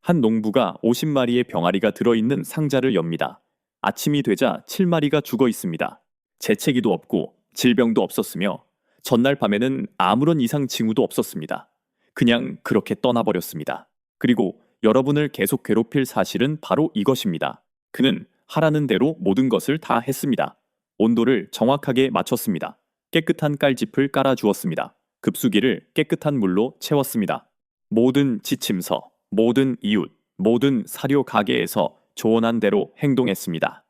한 농부가 50마리의 병아리가 들어있는 상자를 엽니다. 아침이 되자 7마리가 죽어 있습니다. 재채기도 없고 질병도 없었으며 전날 밤에는 아무런 이상 징후도 없었습니다. 그냥 그렇게 떠나버렸습니다. 그리고 여러분을 계속 괴롭힐 사실은 바로 이것입니다. 그는 하라는 대로 모든 것을 다 했습니다. 온도를 정확하게 맞췄습니다. 깨끗한 깔집을 깔아주었습니다. 급수기를 깨끗한 물로 채웠습니다. 모든 지침서, 모든 이웃, 모든 사료 가게에서 조언한 대로 행동했습니다.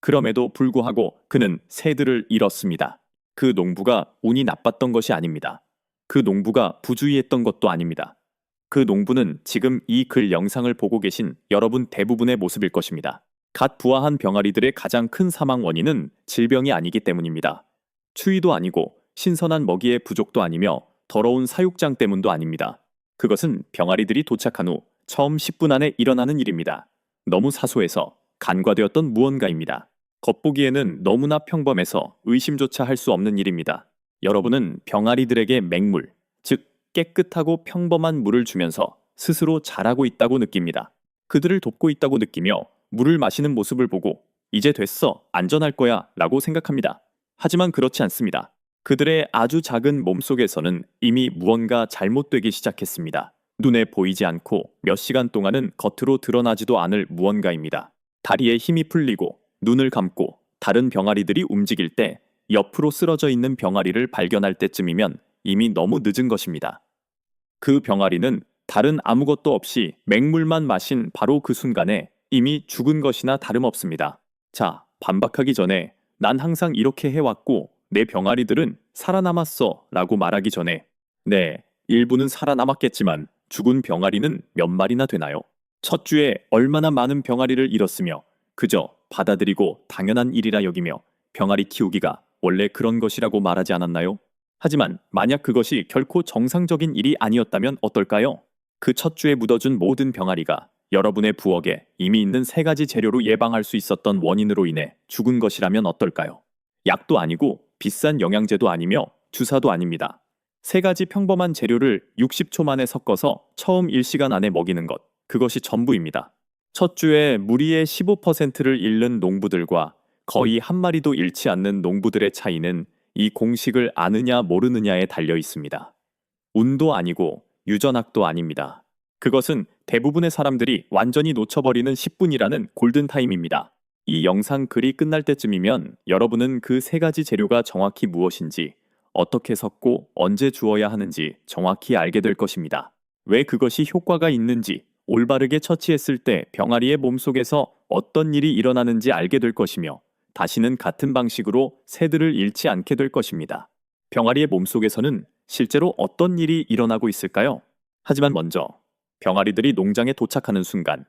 그럼에도 불구하고 그는 새들을 잃었습니다. 그 농부가 운이 나빴던 것이 아닙니다. 그 농부가 부주의했던 것도 아닙니다. 그 농부는 지금 이 글 영상을 보고 계신 여러분 대부분의 모습일 것입니다. 갓 부화한 병아리들의 가장 큰 사망 원인은 질병이 아니기 때문입니다. 추위도 아니고 신선한 먹이의 부족도 아니며 더러운 사육장 때문도 아닙니다. 그것은 병아리들이 도착한 후 처음 10분 안에 일어나는 일입니다. 너무 사소해서 간과되었던 무언가입니다. 겉보기에는 너무나 평범해서 의심조차 할 수 없는 일입니다. 여러분은 병아리들에게 맹물, 즉 깨끗하고 평범한 물을 주면서 스스로 잘하고 있다고 느낍니다. 그들을 돕고 있다고 느끼며 물을 마시는 모습을 보고 이제 됐어, 안전할 거야 라고 생각합니다. 하지만 그렇지 않습니다. 그들의 아주 작은 몸속에서는 이미 무언가 잘못되기 시작했습니다. 눈에 보이지 않고 몇 시간 동안은 겉으로 드러나지도 않을 무언가입니다. 다리에 힘이 풀리고 눈을 감고 다른 병아리들이 움직일 때 옆으로 쓰러져 있는 병아리를 발견할 때쯤이면 이미 너무 늦은 것입니다. 그 병아리는 다른 아무것도 없이 맹물만 마신 바로 그 순간에 이미 죽은 것이나 다름없습니다. 자, 반박하기 전에 난 항상 이렇게 해왔고 내 병아리들은 살아남았어 라고 말하기 전에 네, 일부는 살아남았겠지만 죽은 병아리는 몇 마리나 되나요? 첫 주에 얼마나 많은 병아리를 잃었으며 그저 받아들이고 당연한 일이라 여기며 병아리 키우기가 원래 그런 것이라고 말하지 않았나요? 하지만 만약 그것이 결코 정상적인 일이 아니었다면 어떨까요? 그 첫 주에 묻어준 모든 병아리가 여러분의 부엌에 이미 있는 3가지 재료로 예방할 수 있었던 원인으로 인해 죽은 것이라면 어떨까요? 약도 아니고 비싼 영양제도 아니며 주사도 아닙니다. 3가지 평범한 재료를 60초 만에 섞어서 처음 1시간 안에 먹이는 것, 그것이 전부입니다. 첫 주에 무리의 15%를 잃는 농부들과 거의 한 마리도 잃지 않는 농부들의 차이는 이 공식을 아느냐 모르느냐에 달려 있습니다. 운도 아니고 유전학도 아닙니다. 그것은 대부분의 사람들이 완전히 놓쳐버리는 10분이라는 골든타임입니다. 이 영상 글이 끝날 때쯤이면 여러분은 그 3가지 재료가 정확히 무엇인지, 어떻게 섞고 언제 주어야 하는지 정확히 알게 될 것입니다. 왜 그것이 효과가 있는지, 올바르게 처치했을 때 병아리의 몸속에서 어떤 일이 일어나는지 알게 될 것이며 다시는 같은 방식으로 새들을 잃지 않게 될 것입니다. 병아리의 몸속에서는 실제로 어떤 일이 일어나고 있을까요? 하지만 먼저 병아리들이 농장에 도착하는 순간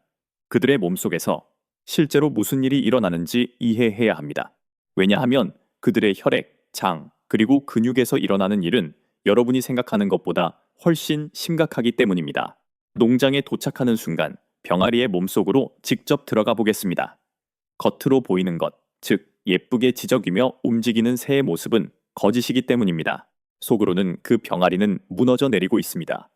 그들의 몸속에서 실제로 무슨 일이 일어나는지 이해해야 합니다. 왜냐하면 그들의 혈액, 장, 그리고 근육에서 일어나는 일은 여러분이 생각하는 것보다 훨씬 심각하기 때문입니다. 농장에 도착하는 순간 병아리의 몸속으로 직접 들어가 보겠습니다. 겉으로 보이는 것, 즉 예쁘게 지저귀며 움직이는 새의 모습은 거짓이기 때문입니다. 속으로는 그 병아리는 무너져 내리고 있습니다.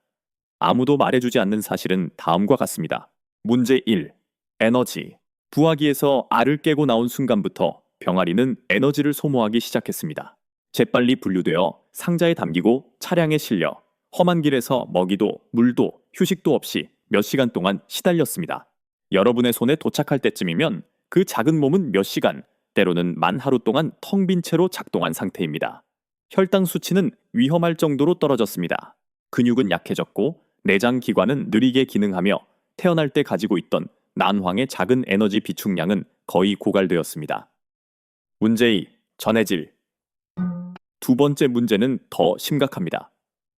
아무도 말해주지 않는 사실은 다음과 같습니다. 문제 1. 에너지. 부화기에서 알을 깨고 나온 순간부터 병아리는 에너지를 소모하기 시작했습니다. 재빨리 분류되어 상자에 담기고 차량에 실려 험한 길에서 먹이도 물도 휴식도 없이 몇 시간 동안 시달렸습니다. 여러분의 손에 도착할 때쯤이면 그 작은 몸은 몇 시간, 때로는 만 하루 동안 텅 빈 채로 작동한 상태입니다. 혈당 수치는 위험할 정도로 떨어졌습니다. 근육은 약해졌고 내장 기관은 느리게 기능하며 태어날 때 가지고 있던 난황의 작은 에너지 비축량은 거의 고갈되었습니다. 문제 2. 전해질. 두 번째 문제는 더 심각합니다.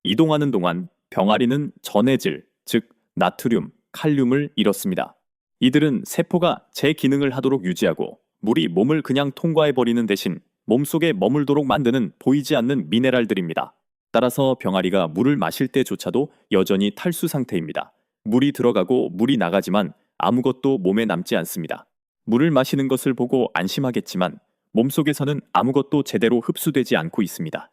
이동하는 동안 병아리는 전해질, 즉 나트륨, 칼륨을 잃었습니다. 이들은 세포가 제 기능을 하도록 유지하고 물이 몸을 그냥 통과해버리는 대신 몸속에 머물도록 만드는 보이지 않는 미네랄들입니다. 따라서 병아리가 물을 마실 때조차도 여전히 탈수 상태입니다. 물이 들어가고 물이 나가지만 아무것도 몸에 남지 않습니다. 물을 마시는 것을 보고 안심하겠지만 몸속에서는 아무것도 제대로 흡수되지 않고 있습니다.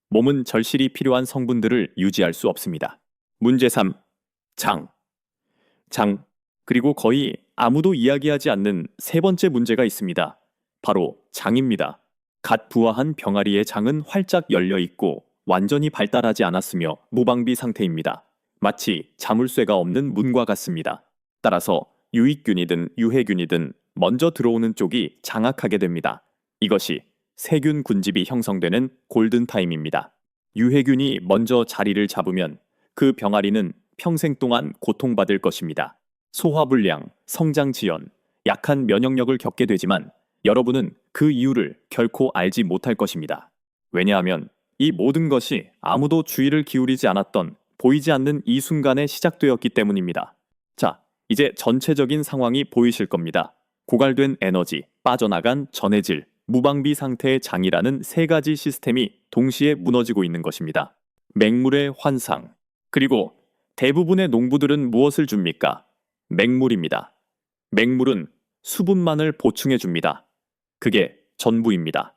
몸은 절실히 필요한 성분들을 유지할 수 없습니다. 문제 3. 장. 그리고 거의 아무도 이야기하지 않는 세 번째 문제가 있습니다. 바로 장입니다. 갓 부화한 병아리의 장은 활짝 열려 있고 완전히 발달하지 않았으며 무방비 상태입니다. 마치 자물쇠가 없는 문과 같습니다. 따라서 유익균이든 유해균이든 먼저 들어오는 쪽이 장악하게 됩니다. 이것이 세균 군집이 형성되는 골든타임입니다. 유해균이 먼저 자리를 잡으면 그 병아리는 평생 동안 고통받을 것입니다. 소화불량, 성장지연, 약한 면역력을 겪게 되지만 여러분은 그 이유를 결코 알지 못할 것입니다. 왜냐하면 이 모든 것이 아무도 주의를 기울이지 않았던 보이지 않는 이 순간에 시작되었기 때문입니다. 자, 이제 전체적인 상황이 보이실 겁니다. 고갈된 에너지, 빠져나간 전해질, 무방비 상태의 장이라는 세 가지 시스템이 동시에 무너지고 있는 것입니다. 맹물의 환상. 그리고 대부분의 농부들은 무엇을 줍니까? 맹물입니다. 맹물은 수분만을 보충해 줍니다. 그게 전부입니다.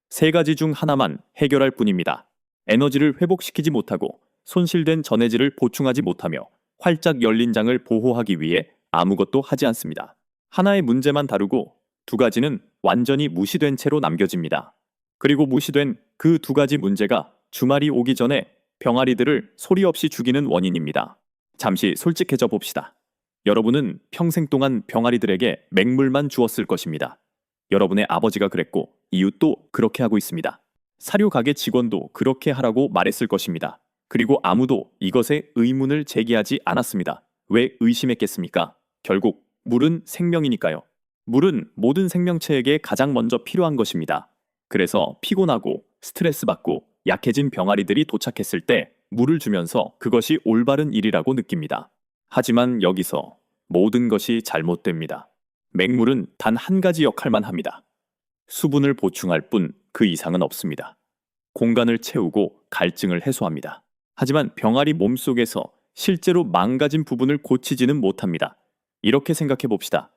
세 가지 중 하나만 해결할 뿐입니다. 에너지를 회복시키지 못하고 손실된 전해질을 보충하지 못하며 활짝 열린 장을 보호하기 위해 아무것도 하지 않습니다. 하나의 문제만 다루고 두 가지는 완전히 무시된 채로 남겨집니다. 그리고 무시된 그 두 가지 문제가 주말이 오기 전에 병아리들을 소리 없이 죽이는 원인입니다. 잠시 솔직해져 봅시다. 여러분은 평생 동안 병아리들에게 맹물만 주었을 것입니다. 여러분의 아버지가 그랬고 이웃도 그렇게 하고 있습니다. 사료 가게 직원도 그렇게 하라고 말했을 것입니다. 그리고 아무도 이것에 의문을 제기하지 않았습니다. 왜 의심했겠습니까? 결국 물은 생명이니까요. 물은 모든 생명체에게 가장 먼저 필요한 것입니다. 그래서 피곤하고 스트레스 받고 약해진 병아리들이 도착했을 때 물을 주면서 그것이 올바른 일이라고 느낍니다. 하지만 여기서 모든 것이 잘못됩니다. 맹물은 단 한 가지 역할만 합니다. 수분을 보충할 뿐 그 이상은 없습니다. 공간을 채우고 갈증을 해소합니다. 하지만 병아리 몸속에서 실제로 망가진 부분을 고치지는 못합니다. 이렇게 생각해 봅시다.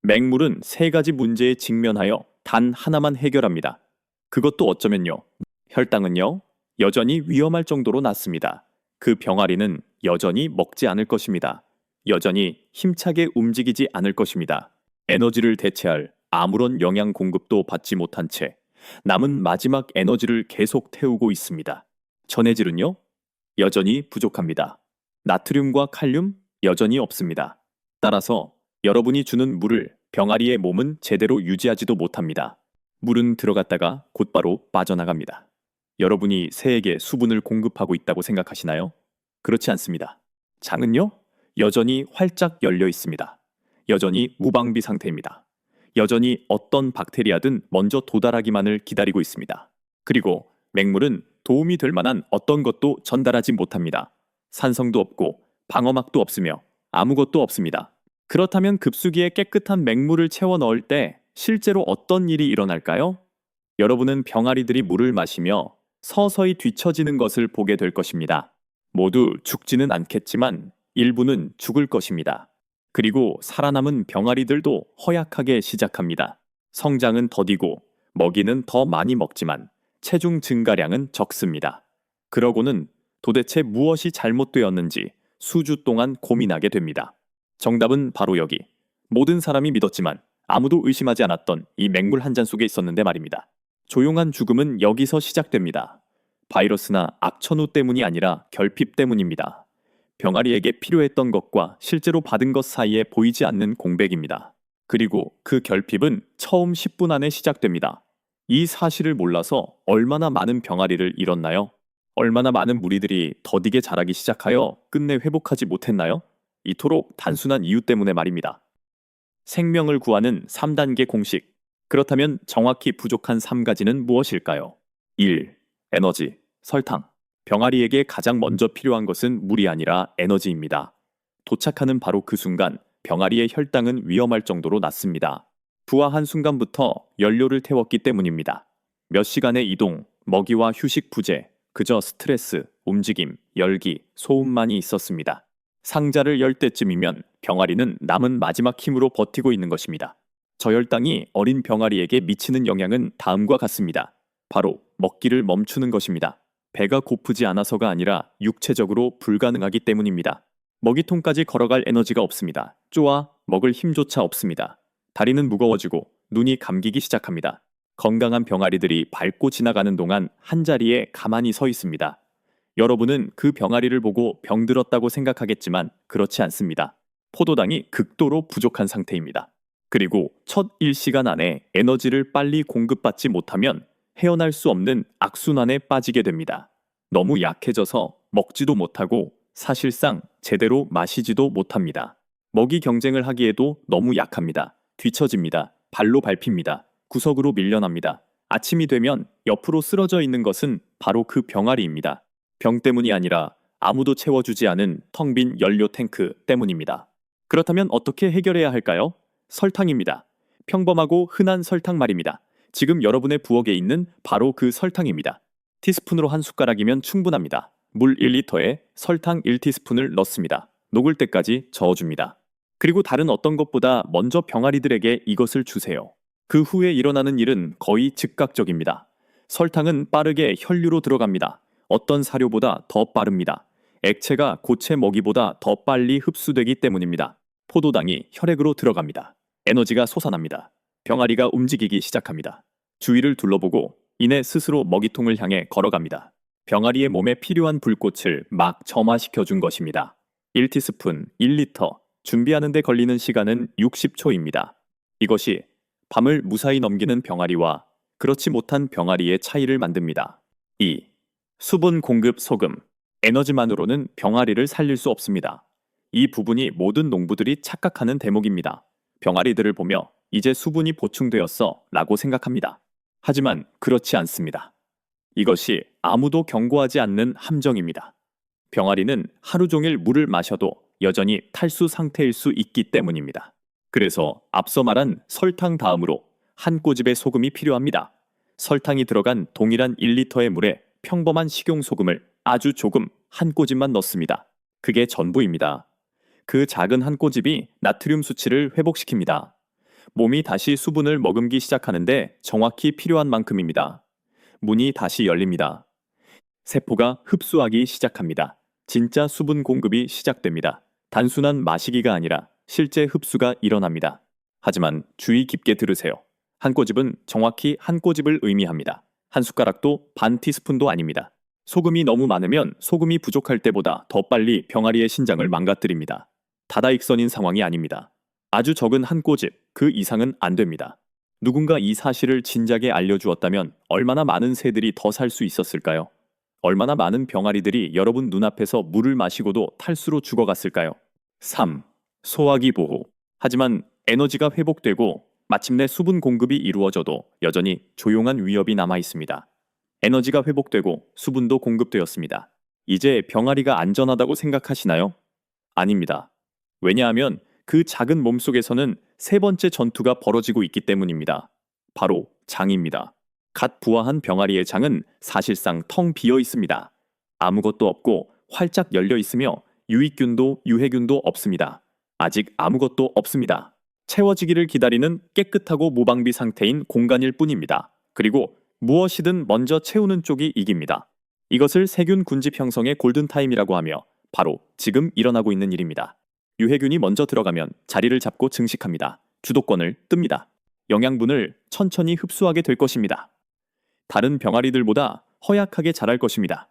맹물은 세 가지 문제에 직면하여 단 하나만 해결합니다. 그것도 어쩌면요. 혈당은요, 여전히 위험할 정도로 낮습니다. 그 병아리는 여전히 먹지 않을 것입니다. 여전히 힘차게 움직이지 않을 것입니다. 에너지를 대체할 아무런 영양 공급도 받지 못한 채 남은 마지막 에너지를 계속 태우고 있습니다. 전해질은요? 여전히 부족합니다. 나트륨과 칼륨 여전히 없습니다. 따라서 여러분이 주는 물을 병아리의 몸은 제대로 유지하지도 못합니다. 물은 들어갔다가 곧바로 빠져나갑니다. 여러분이 새에게 수분을 공급하고 있다고 생각하시나요? 그렇지 않습니다. 장은요? 여전히 활짝 열려 있습니다. 여전히 무방비 상태입니다. 여전히 어떤 박테리아든 먼저 도달하기만을 기다리고 있습니다. 그리고 맹물은 도움이 될 만한 어떤 것도 전달하지 못합니다. 산성도 없고 방어막도 없으며 아무것도 없습니다. 그렇다면 급수기에 깨끗한 맹물을 채워 넣을 때 실제로 어떤 일이 일어날까요? 여러분은 병아리들이 물을 마시며 서서히 뒤처지는 것을 보게 될 것입니다. 모두 죽지는 않겠지만 일부는 죽을 것입니다. 그리고 살아남은 병아리들도 허약하게 시작합니다. 성장은 더디고 먹이는 더 많이 먹지만 체중 증가량은 적습니다. 그러고는 도대체 무엇이 잘못되었는지 수주 동안 고민하게 됩니다. 정답은 바로 여기. 모든 사람이 믿었지만 아무도 의심하지 않았던 이 맹물 한 잔 속에 있었는데 말입니다. 조용한 죽음은 여기서 시작됩니다. 바이러스나 악천후 때문이 아니라 결핍 때문입니다. 병아리에게 필요했던 것과 실제로 받은 것 사이에 보이지 않는 공백입니다. 그리고 그 결핍은 처음 10분 안에 시작됩니다. 이 사실을 몰라서 얼마나 많은 병아리를 잃었나요? 얼마나 많은 무리들이 더디게 자라기 시작하여 끝내 회복하지 못했나요? 이토록 단순한 이유 때문에 말입니다. 생명을 구하는 3단계 공식. 그렇다면 정확히 부족한 3가지는 무엇일까요? 1. 에너지, 설탕. 병아리에게 가장 먼저 필요한 것은 물이 아니라 에너지입니다. 도착하는 바로 그 순간 병아리의 혈당은 위험할 정도로 낮습니다. 부화한 순간부터 연료를 태웠기 때문입니다. 몇 시간의 이동, 먹이와 휴식 부재, 그저 스트레스, 움직임, 열기, 소음만이 있었습니다. 상자를 열 때쯤이면 병아리는 남은 마지막 힘으로 버티고 있는 것입니다. 저혈당이 어린 병아리에게 미치는 영향은 다음과 같습니다. 바로 먹기를 멈추는 것입니다. 배가 고프지 않아서가 아니라 육체적으로 불가능하기 때문입니다. 먹이통까지 걸어갈 에너지가 없습니다. 쪼아 먹을 힘조차 없습니다. 다리는 무거워지고 눈이 감기기 시작합니다. 건강한 병아리들이 밟고 지나가는 동안 한자리에 가만히 서 있습니다. 여러분은 그 병아리를 보고 병들었다고 생각하겠지만 그렇지 않습니다. 포도당이 극도로 부족한 상태입니다. 그리고 첫 일시간 안에 에너지를 빨리 공급받지 못하면 헤어날 수 없는 악순환에 빠지게 됩니다. 너무 약해져서 먹지도 못하고 사실상 제대로 마시지도 못합니다. 먹이 경쟁을 하기에도 너무 약합니다. 뒤처집니다. 발로 밟힙니다. 구석으로 밀려납니다. 아침이 되면 옆으로 쓰러져 있는 것은 바로 그 병아리입니다. 병 때문이 아니라 아무도 채워주지 않은 텅 빈 연료 탱크 때문입니다. 그렇다면 어떻게 해결해야 할까요? 설탕입니다. 평범하고 흔한 설탕 말입니다. 지금 여러분의 부엌에 있는 바로 그 설탕입니다. 티스푼으로 한 숟가락이면 충분합니다. 물 1리터에 설탕 1티스푼을 넣습니다. 녹을 때까지 저어줍니다. 그리고 다른 어떤 것보다 먼저 병아리들에게 이것을 주세요. 그 후에 일어나는 일은 거의 즉각적입니다. 설탕은 빠르게 혈류로 들어갑니다. 어떤 사료보다 더 빠릅니다. 액체가 고체 먹이보다 더 빨리 흡수되기 때문입니다. 포도당이 혈액으로 들어갑니다. 에너지가 솟아납니다. 병아리가 움직이기 시작합니다. 주위를 둘러보고 이내 스스로 먹이통을 향해 걸어갑니다. 병아리의 몸에 필요한 불꽃을 막 점화시켜준 것입니다. 1티스푼, 1리터, 준비하는 데 걸리는 시간은 60초입니다. 이것이 밤을 무사히 넘기는 병아리와 그렇지 못한 병아리의 차이를 만듭니다. 2. 수분 공급 소금. 에너지만으로는 병아리를 살릴 수 없습니다. 이 부분이 모든 농부들이 착각하는 대목입니다. 병아리들을 보며 이제 수분이 보충되었어 라고 생각합니다. 하지만 그렇지 않습니다. 이것이 아무도 경고하지 않는 함정입니다. 병아리는 하루 종일 물을 마셔도 여전히 탈수 상태일 수 있기 때문입니다. 그래서 앞서 말한 설탕 다음으로 한 꼬집의 소금이 필요합니다. 설탕이 들어간 동일한 1리터의 물에 평범한 식용소금을 아주 조금 한 꼬집만 넣습니다. 그게 전부입니다. 그 작은 한 꼬집이 나트륨 수치를 회복시킵니다. 몸이 다시 수분을 머금기 시작하는데 정확히 필요한 만큼입니다. 문이 다시 열립니다. 세포가 흡수하기 시작합니다. 진짜 수분 공급이 시작됩니다. 단순한 마시기가 아니라 실제 흡수가 일어납니다. 하지만 주의 깊게 들으세요. 한 꼬집은 정확히 한 꼬집을 의미합니다. 한 숟가락도 반 티스푼도 아닙니다. 소금이 너무 많으면 소금이 부족할 때보다 더 빨리 병아리의 신장을 망가뜨립니다. 다다익선인 상황이 아닙니다. 아주 적은 한 꼬집, 그 이상은 안 됩니다. 누군가 이 사실을 진작에 알려주었다면 얼마나 많은 새들이 더 살 수 있었을까요? 얼마나 많은 병아리들이 여러분 눈앞에서 물을 마시고도 탈수로 죽어갔을까요? 3. 소화기 보호. 하지만 에너지가 회복되고 마침내 수분 공급이 이루어져도 여전히 조용한 위협이 남아 있습니다. 에너지가 회복되고 수분도 공급되었습니다. 이제 병아리가 안전하다고 생각하시나요? 아닙니다. 왜냐하면 그 작은 몸속에서는 세 번째 전투가 벌어지고 있기 때문입니다. 바로 장입니다. 갓 부화한 병아리의 장은 사실상 텅 비어 있습니다. 아무것도 없고 활짝 열려 있으며 유익균도 유해균도 없습니다. 아직 아무것도 없습니다. 채워지기를 기다리는 깨끗하고 무방비 상태인 공간일 뿐입니다. 그리고 무엇이든 먼저 채우는 쪽이 이깁니다. 이것을 세균 군집 형성의 골든타임이라고 하며 바로 지금 일어나고 있는 일입니다. 유해균이 먼저 들어가면 자리를 잡고 증식합니다. 주도권을 뜹니다. 영양분을 천천히 흡수하게 될 것입니다. 다른 병아리들보다 허약하게 자랄 것입니다.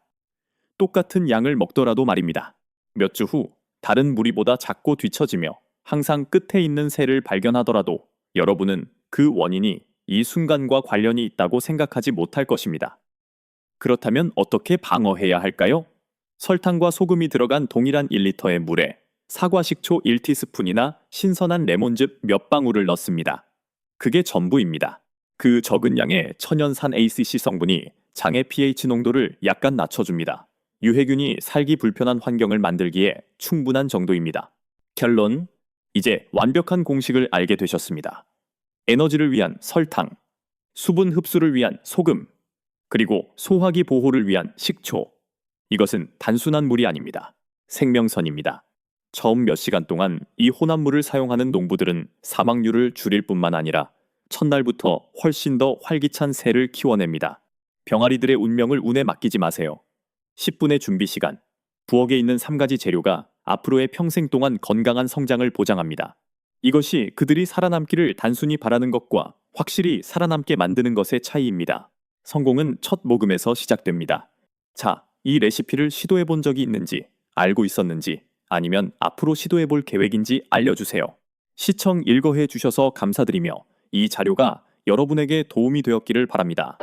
똑같은 양을 먹더라도 말입니다. 몇 주 후 다른 무리보다 작고 뒤처지며 항상 끝에 있는 새를 발견하더라도 여러분은 그 원인이 이 순간과 관련이 있다고 생각하지 못할 것입니다. 그렇다면 어떻게 방어해야 할까요? 설탕과 소금이 들어간 동일한 1리터의 물에 사과 식초 1티스푼이나 신선한 레몬즙 몇 방울을 넣습니다. 그게 전부입니다. 그 적은 양의 천연산 ACC 성분이 장의 pH 농도를 약간 낮춰줍니다. 유해균이 살기 불편한 환경을 만들기에 충분한 정도입니다. 결론, 이제 완벽한 공식을 알게 되셨습니다. 에너지를 위한 설탕, 수분 흡수를 위한 소금, 그리고 소화기 보호를 위한 식초. 이것은 단순한 물이 아닙니다. 생명선입니다. 처음 몇 시간 동안 이 혼합물을 사용하는 농부들은 사망률을 줄일 뿐만 아니라 첫날부터 훨씬 더 활기찬 새를 키워냅니다. 병아리들의 운명을 운에 맡기지 마세요. 10분의 준비 시간. 부엌에 있는 3가지 재료가 앞으로의 평생 동안 건강한 성장을 보장합니다. 이것이 그들이 살아남기를 단순히 바라는 것과 확실히 살아남게 만드는 것의 차이입니다. 성공은 첫 모금에서 시작됩니다. 자, 이 레시피를 시도해 본 적이 있는지, 알고 있었는지, 아니면 앞으로 시도해 볼 계획인지 알려주세요. 시청 읽어해 주셔서 감사드리며 이 자료가 여러분에게 도움이 되었기를 바랍니다.